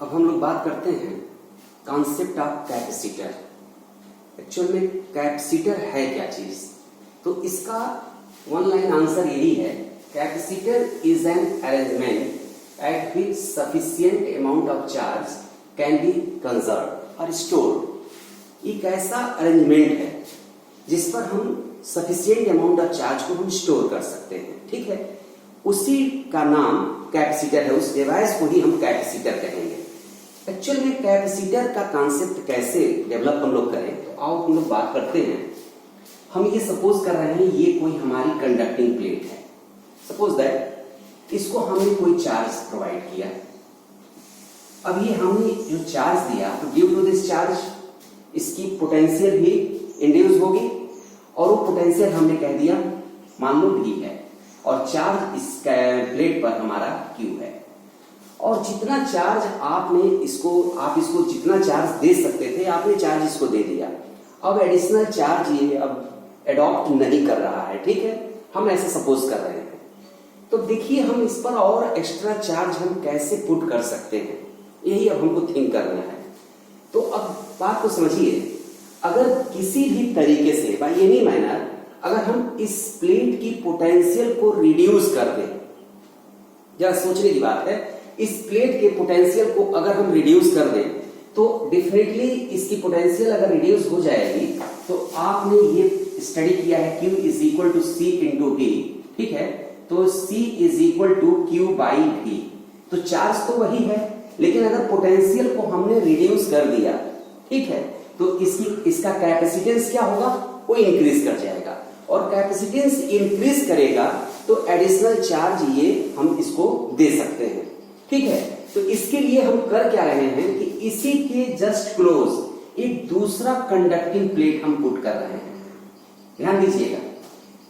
अब हम लोग बात करते हैं कॉन्सेप्ट ऑफ कैपेसिटर। एक्चुअल में कैपेसिटर है क्या चीज? तो इसका वन लाइन आंसर यही है, capacitor is an arrangement eight which sufficient amount of charge can be conserve और स्टोर्ड। एक ऐसा अरेंजमेंट है जिस पर हम सफिशिएंट अमाउंट ऑफ चार्ज को हम स्टोर कर सकते हैं, ठीक है। उसी का नाम कैपेसिटर है, उस डिवाइस को ही हम कैपेसिटर कहेंगे। एक्चुअल में कैपेसिटर का कॉन्सेप्ट कैसे डेवलप हम लोग करें, तो आओ हम लोग बात करते हैं। हम ये सपोज कर रहे हैं ये कोई हमारी कंडक्टिंग प्लेट है। सपोज दैट इसको हमने कोई चार्ज प्रोवाइड किया। अब ये हमने जो चार्ज दिया, तो ड्यू टू दिस चार्ज इसकी पोटेंशियल भी इंड्यूस होगी और वो पोटेंशियल हमने कह दिया मान लो V है और चार्ज इस प्लेट पर हमारा Q है। और जितना चार्ज आप इसको जितना चार्ज दे सकते थे आपने चार्ज इसको दे दिया। अब एडिशनल चार्ज ये अब एडॉप्ट नहीं कर रहा है, ठीक है, हम ऐसे सपोज कर रहे हैं। तो देखिए हम इस पर और एक्स्ट्रा चार्ज हम कैसे पुट कर सकते हैं, यही अब हमको थिंक करना है। तो अब बात को समझिए, अगर किसी भी तरीके से बाय एनी मैनर अगर हम इस प्लेट की पोटेंशियल को रिड्यूस कर दें, जरा सोचने की बात है, इस प्लेट के पोटेंशियल को अगर हम रिड्यूस कर दें तो डेफिनेटली इसकी पोटेंशियल अगर रिड्यूस हो जाएगी। तो आपने ये स्टडी किया है Q is equal to C into V, ठीक है। तो C is equal to Q by V। तो चार्ज तो वही है, लेकिन अगर पोटेंशियल को हमने रिड्यूस कर दिया, ठीक है, तो इसका कैपेसिटेंस क्या होगा, वो इंक्रीज कर जाएगा। और कैपेसिटेंस इंक्रीज करेगा तो एडिशनल चार्ज ये हम इसको दे सकते हैं, ठीक है। तो इसके लिए हम कर क्या रहे हैं कि इसी के जस्ट क्लोज एक दूसरा कंडक्टिंग प्लेट हम पुट कर रहे हैं। ध्यान दीजिएगा,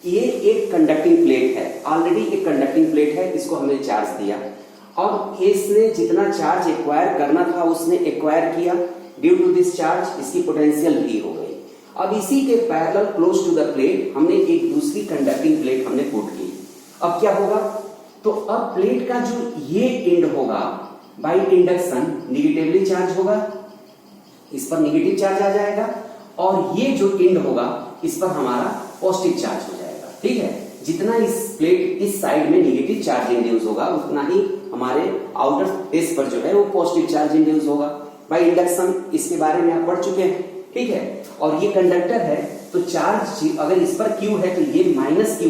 ये एक कंडक्टिंग प्लेट है, ऑलरेडी एक कंडक्टिंग प्लेट है, इसको हमने चार्ज दिया और इसने जितना चार्ज एक्वायर करना था उसने एक्वायर किया। ड्यू टू दिस चार्ज इसकी पोटेंशियल भी हो गई। अब इसी के parallel close to the plate हमने एक दूसरी कंडक्टिंग प्लेट हमने पुट की। अब क्या होगा, तो अब प्लेट का जो ये एंड होगा बाय इंडक्शन निगेटिवली चार्ज होगा, इस पर निगेटिव चार्ज आ जाएगा, और ये जो एंड होगा इस पर हमारा पॉजिटिव चार्ज हो जाएगा, ठीक है। जितना इस प्लेट इस साइड में निगेटिव चार्ज इंड्यूस होगा उतना ही हमारे आउटर फेस पर जो है वो पॉजिटिव चार्ज इंड्यूस होगा बाय इंडक्शन। इसके बारे में आप पढ़ चुके हैं, ठीक है। और ये कंडक्टर है, तो चार्ज अगर इस पर Q है तो ये माइनस Q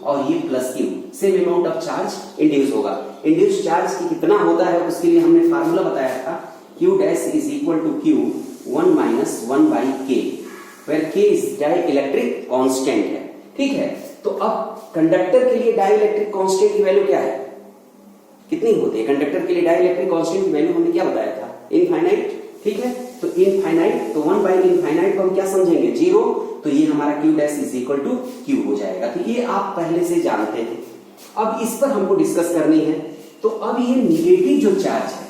और ये plus Q, same amount of charge induce होगा। इंड्यूस चार्ज की कितना होता है उसके लिए हमने फार्मूला बताया था, Q dash is equal to Q 1 minus 1 by K, where K is dielectric constant है, ठीक है। तो अब कंडक्टर के लिए डाइइलेक्ट्रिक कांस्टेंट की वैल्यू क्या है, कितनी होती है कंडक्टर के लिए डाइइलेक्ट्रिक कांस्टेंट की वैल्यू हमने क्या बताया था, इनफाइनाइट, ठीक है। तो इनफाइनाइट, तो 1 बाई इनफाइनाइट को हम क्या समझेंगे, 0, तो ये हमारा Q dash is equal to Q हो जाएगा। तो ये आप पहले से जानते हैं। अब इस पर हमको डिस्कस करनी है। तो अब ये निगेटिव जो चार्ज है,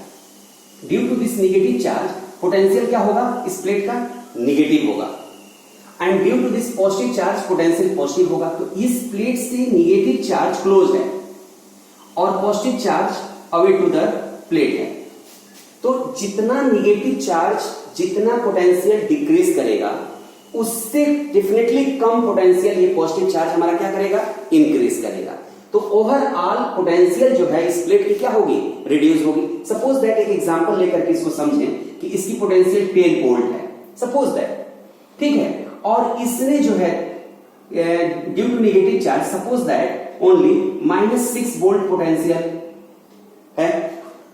due to this negative charge potential क्या होगा, इस प्लेट का निगेटिव होगा, and due to this positive charge potential positive होगा। तो इस प्लेट से निगेटिव चार्ज क्लोज है और positive charge away to the plate है। तो जितना निगेटिव चार्ज जितना पोटेंशियल डिक्रीज करेगा उससे डेफिनेटली कम पोटेंशियल ये पॉजिटिव चार्ज हमारा क्या करेगा, इंक्रीज करेगा। तो ओवरऑल पोटेंशियल जो है इस प्लेट की क्या होगी, रिड्यूस होगी। सपोज दैट एक एग्जांपल लेकर के इसको समझें कि इसकी पोटेंशियल 10 वोल्ट है, सपोज दैट, ठीक है। और इसने जो है due to negative charge suppose that only -6 volt potential है,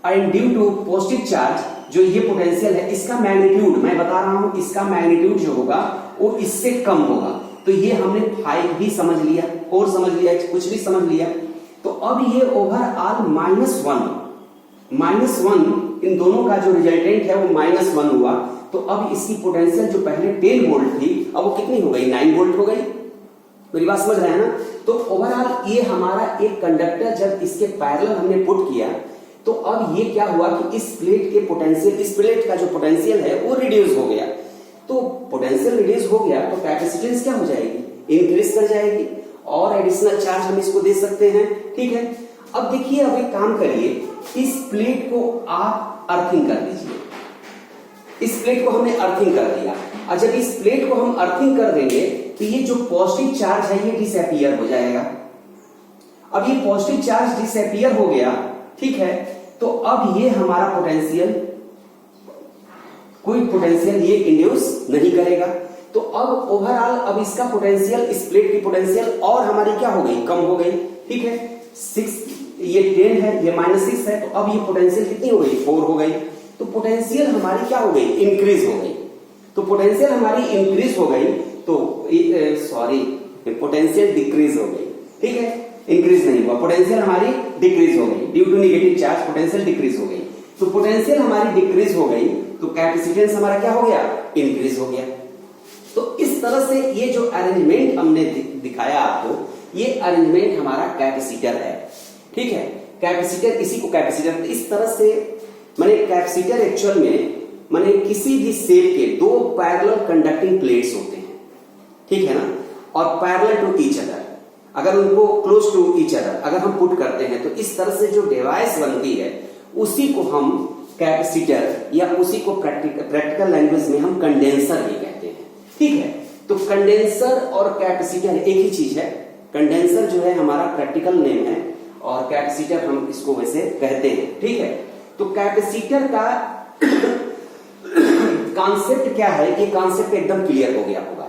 and due to positive charge जो ये पोटेंशियल है इसका मैग्नीट्यूड मैं बता रहा हूं, इसका मैग्नीट्यूड जो होगा वो इससे कम होगा। तो ये हमने 5 भी समझ लिया, 4 समझ लिया, कुछ भी समझ लिया। तो अब ये ओवरऑल -1 इन दोनों का जो रिजल्टेंट है वो -1 हुआ। तो अब इसकी पोटेंशियल जो पहले 10 वोल्ट थी अब वो कितनी हो गई, 9 वोल्ट हो गई। मेरी बात समझ रहे हैं ना। तो ओवरऑल ये हमारा एक कंडक्टर जब इसके पैरेलल हमने पुट किया तो अब ये क्या हुआ कि इस प्लेट के पोटेंशियल, इस प्लेट का जो पोटेंशियल है वो रिड्यूस हो गया। तो पोटेंशियल रिड्यूस हो गया तो कैपेसिटेंस क्या हो जाएगी, इंक्रीज कर जाएगी और एडिशनल चार्ज हम इसको दे सकते हैं, ठीक है। अब देखिए, अब एक काम करिए इस प्लेट को आप अर्थिंग कर दीजिए। इस प्लेट को हमने अर्थिंग कर दिया, और जब इस प्लेट को हम अर्थिंग कर देंगे तो ये जो पॉजिटिव चार्ज है ये डिसअपीयर हो जाएगा। अब ये पॉजिटिव चार्ज डिसअपीयर हो गया, ठीक है, तो अब ये हमारा पोटेंशियल, कोई पोटेंशियल ये इंड्यूस नहीं करेगा। तो अब ओवरऑल अब इसका पोटेंशियल, इस प्लेट की पोटेंशियल और हमारी क्या हो गई, कम हो गई, ठीक है। 6 ये 10 है, ये -6 है, तो अब ये पोटेंशियल कितनी हो गई, 4 हो गई। तो पोटेंशियल हमारी क्या हो गई, इंक्रीज हो गई। तो पोटेंशियल हमारी इंक्रीज हो गई, तो सॉरी पोटेंशियल डिक्रीज हो गई, ठीक है, इंक्रीज नहीं हुआ, पोटेंशियल हमारी डिक्रीज हो गई due to negative charge, potential decrease हो गई। तो पोटेंशियल हमारी डिक्रीज हो गई, तो कैपेसिटेंस हमारा क्या हो गया, इंक्रीज हो गया। तो इस तरह से ये जो अरेंजमेंट हमने दिखाया आपको, ये अरेंजमेंट हमारा कैपेसिटर है, ठीक है। कैपेसिटर, इसी को कैपेसिटर, इस तरह से माने कैपेसिटर एक्चुअल में माने किसी भी शेप के दो पैरेलल कंडक्टिंग प्लेट्स होते हैं, ठीक है ना, और पैरेलल टू ईच अदर, अगर उनको क्लोज टू ईच अदर अगर हम पुट करते हैं तो इस तरह से जो डिवाइस बनती है उसी को हम कैपेसिटर, या उसी को प्रैक्टिकल लैंग्वेज में हम कंडेंसर भी कहते हैं, ठीक है। तो कंडेंसर और कैपेसिटर एक ही चीज है। कंडेंसर जो है हमारा प्रैक्टिकल नेम है और कैपेसिटर हम इसको वैसे कहते हैं, ठीक है। तो कैपेसिटर का कॉन्सेप्ट क्या है, ये कॉन्सेप्ट एकदम क्लियर हो गया होगा।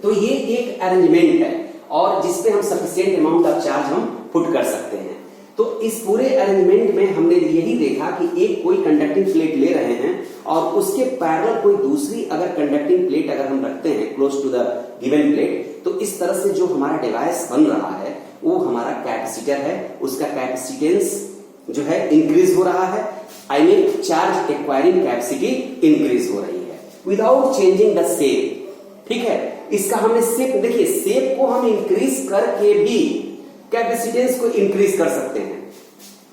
तो ये एक अरेंजमेंट है और जिसपे हम सफिशिएंट अमाउंट ऑफ चार्ज हम पुट कर सकते हैं। तो इस पूरे अरेंजमेंट में हमने यही देखा कि एक कोई कंडक्टिंग प्लेट ले रहे हैं और उसके पैरेलल कोई दूसरी अगर कंडक्टिंग प्लेट अगर हम रखते हैं close to the given plate, तो इस तरह से जो हमारा डिवाइस बन रहा है वो हमारा कैपेसिटर है। उसका कैपेसिटेंस जो है इंक्रीज हो रहा है, I mean charge acquiring capacity increase हो रही है विदाउट चेंजिंग द शेप, ठीक है। इसका हमने शेप, देखिए शेप को हम इंक्रीज करके भी कैपेसिटेंस को इंक्रीज कर सकते हैं।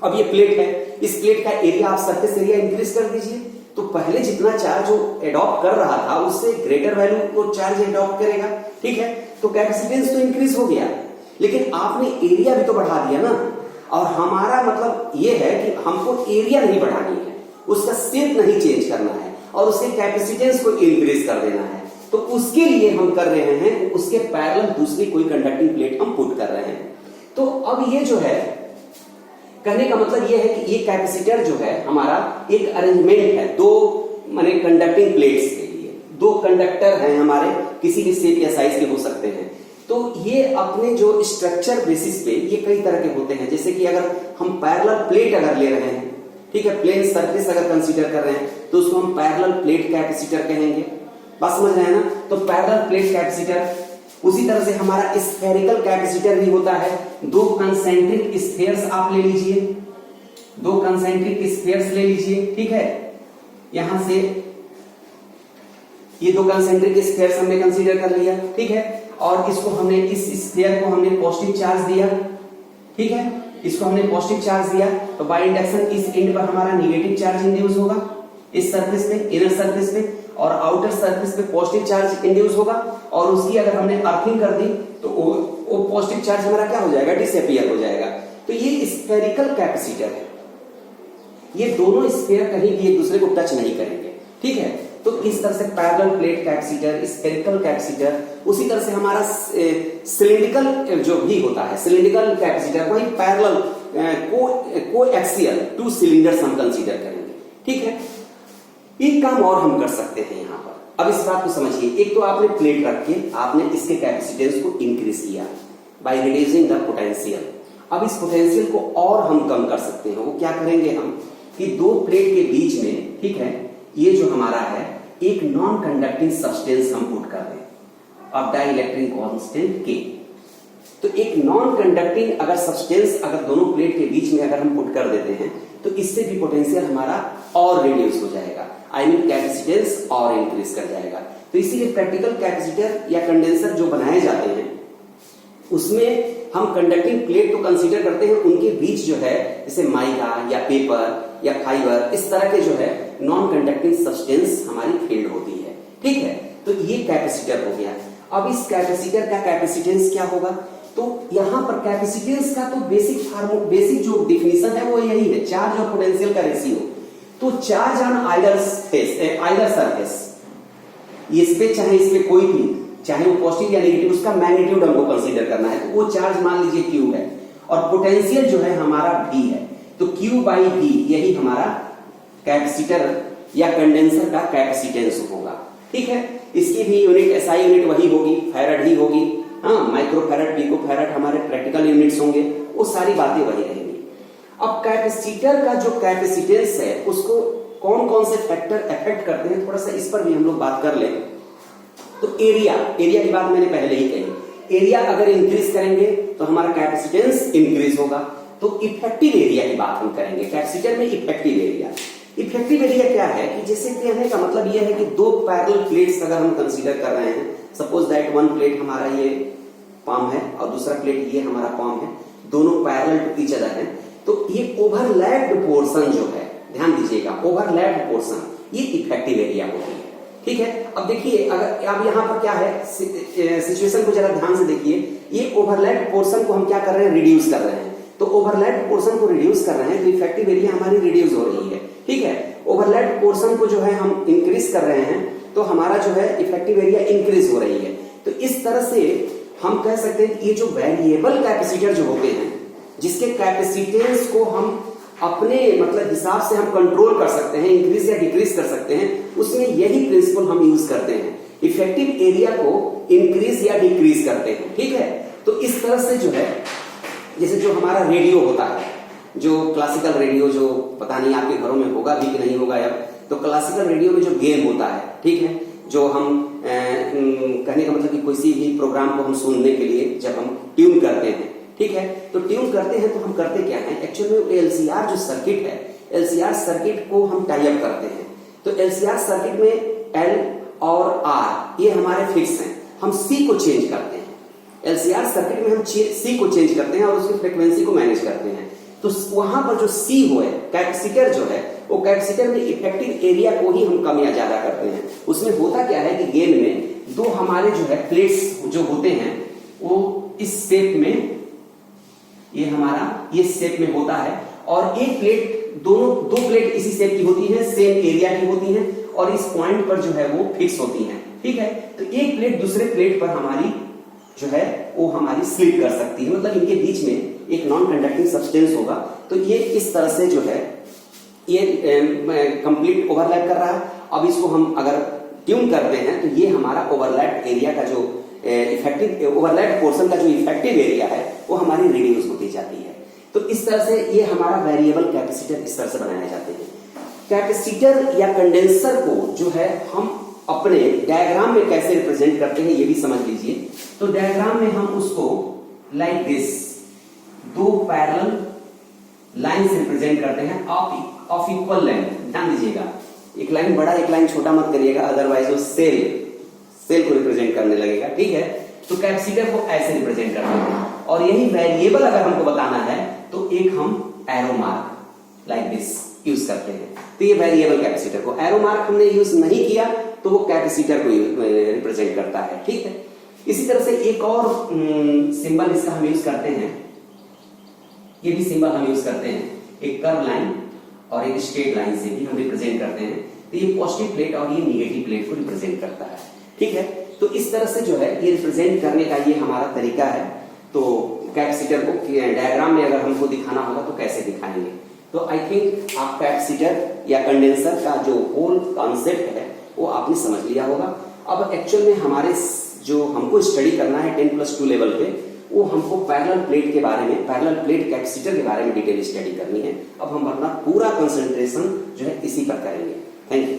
अब ये प्लेट है, इस प्लेट का एरिया, आप सरफेस एरिया इंक्रीज कर दीजिए, तो पहले जितना चार्ज जो एडॉप्ट कर रहा था उससे ग्रेटर वैल्यू को चार्ज एडॉप्ट करेगा, ठीक है। तो कैपेसिटेंस तो इंक्रीज हो गया, लेकिन आपने एरिया भी तो बढ़ा दिया ना। और हमारा मतलब ये है कि हमको एरिया नहीं बढ़ानी है, उसका शेप नहीं चेंज करना है और उसके कैपेसिटेंस को इंक्रीज कर देना है। तो उसके लिए हम कर रहे हैं, उसके पैरेलल दूसरी कोई कंडक्टिंग प्लेट हम पुट कर रहे हैं। तो अब ये जो है कहने का मतलब ये है कि ये कैपेसिटर जो है हमारा एक अरेंजमेंट है दो माने कंडक्टिंग प्लेट्स के लिए। दो कंडक्टर हैं हमारे, किसी भी शेप या साइज के हो सकते हैं। तो ये अपने जो स्ट्रक्चर बेसिस पे ये कई तरह के होते हैं। जैसे कि अगर हम पैरेलल प्लेट अगर ले रहे हैं, ठीक है, प्लेन सरफेस अगर कंसीडर कर रहे हैं तो उसको हम पैरेलल प्लेट कैपेसिटर कहेंगे। बात समझ रहे हैं ना। तो पैरेलल प्लेट कैपेसिटर, उसी तरह से हमारा स्फेरिकल कैपेसिटर भी होता है। दो कंसेंट्रिक स्फीयर्स आप ले लीजिए, दो कंसेंट्रिक स्फीयर्स ले लीजिए, ठीक है। यहां से ये दो कंसेंट्रिक स्फीयर्स हमने कंसीडर कर लिया, ठीक है। और इसको हमने, इस स्फीयर को हमने पॉजिटिव चार्ज दिया, ठीक है, इसको हमने पॉजिटिव चार्ज दिया। तो बाय इंडक्शन इस एंड पर हमारा नेगेटिव चार्ज इंड्यूस होगा, इस सरफेस पे, इनर सरफेस पे, और आउटर सरफेस पे पॉजिटिव चार्ज इंड्यूस होगा। और उसकी अगर हमने अर्थिंग कर दी तो वो पॉजिटिव चार्ज हमारा क्या हो जाएगा, डिसअपीयर हो जाएगा। तो ये स्फेरिकल कैपेसिटर है। ये दोनों स्फीयर कहीं भी एक दूसरे को टच नहीं करेंगे, ठीक है। तो इस तरह से parallel plate capacitor, spherical capacitor, उसी तरह से हमारा सिलिंड्रिकल जो भी होता है, सिलिंड्रिकल कैपेसिटर वही पैरेलल कोएक्सियल टू सिलिंडर्स हम कंसीडर करेंगे, ठीक है। एक काम और हम कर सकते हैं यहाँ पर। अब इस बात को समझिए, एक तो आपने प्लेट रख के आपने इसके कैपेसिटेंस को इंक्रीज किया बाय रिड्यूसिंग द पोटेंशियल। अब इस पोटेंशियल को और हम कम कर सकते हैं। वो क्या करेंगे हम कि दो प्लेट के बीच में, ठीक है, ये जो हमारा है एक नॉन कंडक्टिंग सब्सटेंस हम पुट कर दें ऑफ डाइलेक्ट्रिक कांस्टेंट के। तो एक नॉन कंडक्टिंग अगर सब्सटेंस अगर दोनों प्लेट के बीच में अगर हम पुट कर देते हैं तो इससे भी पोटेंशियल हमारा और रिड्यूस हो जाएगा, आई मीन कैपेसिटेंस और इंक्रीज कर जाएगा। तो इसीलिए प्रैक्टिकल कैपेसिटर या कंडेंसर जो बनाए जाते हैं उसमें हम कंडक्टिंग प्लेट को कंसीडर करते हैं, उनके बीच जो है जैसे माइका या पेपर या फाइबर, इस तरह के जो है नॉन कंडक्टिंग सब्सटेंस हमारी फील्ड होती है, ठीक है। तो ये कैपेसिटर हो गया। अब इस कैपेसिटर का कैपेसिटेंस क्या होगा, तो यहाँ पर कैपेसिटेंस का तो बेसिक जो डिफिनीशन है वो यही है, चार्ज और पोटेंशियल का रेशियो। तो चार्ज ऑन आइदर सरफेस, इस पे चाहे इस पे कोई भी, चाहे वो पॉजिटिव या नेगेटिव, उसका मैग्नीट्यूड हमको कंसीडर करना है। तो वो चार्ज मान लीजिए क्यू है और पोटेंशियल जो है हमारा v है, तो Q बाई v यही हमारा कैपेसिटर या कंडेंसर का कैपेसिटेंस होगा। ठीक है, इसकी भी यूनिट SI यूनिट वही होगी, फैराड ही होगी। हाँ, माइक्रो फैराड, पिको फैराड हमारे प्रैक्टिकल यूनिट्स होंगे, वो सारी बातें वही रहेंगी। अब कैपेसिटर का जो कैपेसिटेंस है उसको कौन कौन से फैक्टर अफेक्ट करते हैं, थोड़ा सा इस पर भी हम लोग बात कर लें। तो एरिया की बात मैंने पहले ही कही, एरिया अगर इंक्रीज करेंगे तो हमारा कैपेसिटेंस इंक्रीज होगा। तो इफेक्टिव एरिया की बात हम करेंगे, कैपेसिटर में इफेक्टिव एरिया। इफेक्टिव एरिया क्या है कि जैसे कहने का मतलब यह है कि दो पैरेलल प्लेट्स अगर हम कंसीडर कर रहे हैं, सपोज दैट वन प्लेट हमारा ये पाम है और दूसरा प्लेट ये हमारा पाम है, दोनों पैरेलल टू ईच अदर है, तो ये ओवरलैप्ड पोर्शन जो है, ध्यान दीजिएगा, ओवरलैप्ड पोर्शन ये इफेक्टिव एरिया होती है। ठीक है, अब देखिए अगर अब यहाँ पर क्या है, सिचुएशन को जरा ध्यान से देखिए, ये ओवरलैप्ड पोर्शन को हम क्या कर रहे हैं, रिड्यूस कर रहे हैं। तो ओवरलैप्ड पोर्शन को रिड्यूस कर रहे हैं तो इफेक्टिव एरिया हमारी रिड्यूस हो रही है। ठीक है, ओवरलैप्ड पोर्शन को जो है हम इंक्रीज कर रहे हैं तो हमारा जो है इफेक्टिव एरिया इंक्रीज हो रही है। तो इस तरह से हम कह सकते हैं कि ये जो वेरिएबल कैपेसिटर जो होते हैं, जिसके कैपेसिटेंस को हम अपने मतलब हिसाब से हम कंट्रोल कर सकते हैं, इंक्रीज या डिक्रीज कर सकते हैं, उसमें यही प्रिंसिपल हम यूज करते हैं, इफेक्टिव एरिया को इंक्रीज या डिक्रीज करते हैं। ठीक है, तो इस तरह से जो है, जैसे जो हमारा रेडियो होता है, जो क्लासिकल रेडियो, जो पता नहीं आपके घरों में होगा भी कि नहीं होगा अब, तो क्लासिकल रेडियो में जो गेन होता है, ठीक है, जो हम कहने का मतलब कि किसी भी प्रोग्राम को हम सुनने के लिए जब हम ट्यून करते हैं, ठीक है, तो ट्यून करते हैं तो हम करते क्या है, एक्चुअली में एलसीआर जो सर्किट है, एलसीआर सर्किट को हम टाई अप करते हैं। तो एलसीआर सर्किट में एल और आर ये हमारे फिक्स हैं, हम सी को चेंज करते हैं। एलसीआर सर्किट में हम सी को चेंज करते हैं और उसकी फ्रीक्वेंसी को मैनेज करते हैं। तो वहां पर जो सी हो है, कैपेसिटर जो है, वो कैपेसिटर में इफेक्टिव एरिया को ही हम कम या ज्यादा करते हैं। उसमें होता क्या है कि गेन में दो हमारे जो है प्लेट्स जो होते हैं वो इस शेप में, ये हमारा ये शेप में होता है, और एक प्लेट, दो प्लेट इसी शेप की होती है, सेम एरिया की होती है, और इस पॉइंट पर जो है वो फिक्स होती है। ठीक है, तो एक प्लेट दूसरे प्लेट पर हमारी जो है वो हमारी स्लिप कर सकती है, मतलब इनके बीच में एक नॉन कंडक्टिंग सब्सटेंस होगा। तो ये इस तरह से जो है ये कंप्लीट ओवरलैप कर रहा है। अब इसको हम अगर ट्यून करते हैं तो ये हमारा ओवरलैप एरिया का जो इफेक्टिव ओवरलैप पोर्शन का जो इफेक्टिव एरिया है वो हमारी रिड्यूस होती जाती है। तो इस तरह से ये हमारा वेरिएबल कैपेसिटर इस तरह से बनाए जाते हैं। कैपेसिटर या कंडेंसर को जो है हम अपने डायग्राम में कैसे रिप्रेजेंट करते हैं ये भी समझ लीजिए। तो डायग्राम में हम उसको लाइक दिस, दो पैरेलल लाइन से रिप्रेजेंट करते हैं ऑफ इक्वल लेंथ। ध्यान दीजिएगा, एक लाइन बड़ा एक लाइन छोटा मत करिएगा, अदरवाइज वो सेल को रिप्रेजेंट करने लगेगा। ठीक है, तो कैपेसिटर को ऐसे रिप्रेजेंट करते हैं, और यही वेरिएबल अगर हमको बताना है तो एक हम arrow mark like this use करते हैं। तो ये वेरिएबल कैपेसिटर को, एरो मार्क हमने यूज नहीं किया तो वो कैपेसिटर को रिप्रेजेंट करता है। ठीक है, इसी तरह से एक और सिंबल इसका हम यूज करते हैं, ये भी सिंबल हम यूज करते हैं, एक कर्व लाइन और एक स्ट्रेट लाइन से भी हम रिप्रेजेंट करते हैं। तो ये पॉजिटिव प्लेट और ये निगेटिव प्लेट को रिप्रेजेंट करता है। ठीक है, तो इस तरह से जो है ये रिप्रेजेंट करने का ये हमारा तरीका है। तो कैपेसिटर को डायग्राम में अगर हमको दिखाना होगा तो कैसे दिखाएंगे। तो आई थिंक आप कैपेसिटर या कंडेंसर का जो होल कॉन्सेप्ट है वो आपने समझ लिया होगा। अब एक्चुअल में हमारे जो हमको स्टडी करना है 10+2 लेवल पे, वो हमको पैरेलल प्लेट के बारे में, पैरेलल प्लेट कैपेसिटर के बारे में डिटेल स्टडी करनी है। अब हम अपना पूरा कंसंट्रेशन जो है इसी पर करेंगे। Thank you.